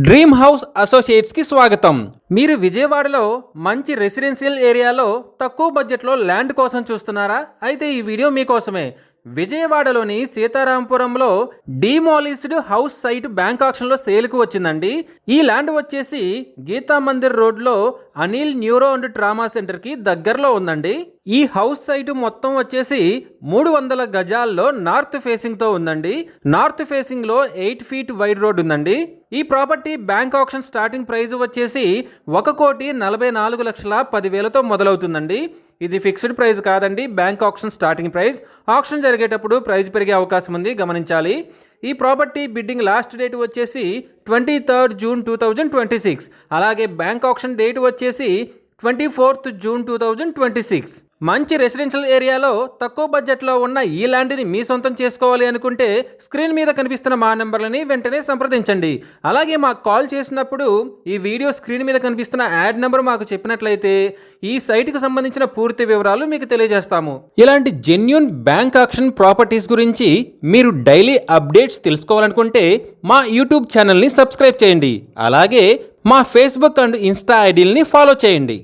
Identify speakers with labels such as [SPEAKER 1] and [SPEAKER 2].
[SPEAKER 1] Dream house associates కి స్వాగతం. మీరు విజయవాడలో మంచి రెసిడెన్షియల్ ఏరియాలో తక్కువ బడ్జెట్లో ల్యాండ్ కోసం చూస్తున్నారా? అయితే ఈ వీడియో మీకోసమే. విజయవాడలోని సీతారాంపురంలో డిమాలిష్డ్ హౌస్ సైట్ బ్యాంక్ ఆక్షన్లో సేల్కు వచ్చిందండి. ఈ ల్యాండ్ వచ్చేసి గీతా మందిర్ రోడ్లో అనిల్ న్యూరో అండ్ ట్రామా సెంటర్కి దగ్గరలో ఉందండి. ఈ హౌస్ సైట్ మొత్తం వచ్చేసి 300 గజాల్లో నార్త్ ఫేసింగ్తో ఉందండి. నార్త్ ఫేసింగ్లో 8 ఫీట్ వైడ్ రోడ్ ఉందండి. ఈ property bank auction starting price వచ్చేసి 1,44,10,000తో మొదలవుతుందండి. ఇది ఫిక్స్డ్ ప్రైస్ కాదండి, bank auction starting price. Auction జరిగేటప్పుడు ప్రైస్ పెరిగే అవకాశం ఉంది, గమనించాలి. ఈ ప్రాపర్టీ బిడ్డింగ్ లాస్ట్ డేట్ వచ్చేసి 23 జూన్ 2026. అలాగే బ్యాంక్ ఆక్షన్ డేట్ వచ్చేసి 24 జూన్ 2026. మంచి రెసిడెన్షియల్ ఏరియాలో తక్కువ బడ్జెట్లో ఉన్న ఈ ల్యాండ్ని మీ సొంతం చేసుకోవాలి అనుకుంటే స్క్రీన్ మీద కనిపిస్తున్న మా నెంబర్లని వెంటనే సంప్రదించండి. అలాగే మాకు కాల్ చేసినప్పుడు ఈ వీడియో స్క్రీన్ మీద కనిపిస్తున్న యాడ్ నెంబర్ మాకు చెప్పినట్లయితే ఈ సైట్కి సంబంధించిన పూర్తి వివరాలు మీకు తెలియజేస్తాము. ఇలాంటి జెన్యూన్ బ్యాంక్ ఆక్షన్ ప్రాపర్టీస్ గురించి మీరు డైలీ అప్డేట్స్ తెలుసుకోవాలనుకుంటే మా యూట్యూబ్ ఛానల్ని సబ్స్క్రైబ్ చేయండి. అలాగే మా ఫేస్బుక్ అండ్ ఇన్స్టా ఐడీలని ఫాలో చేయండి.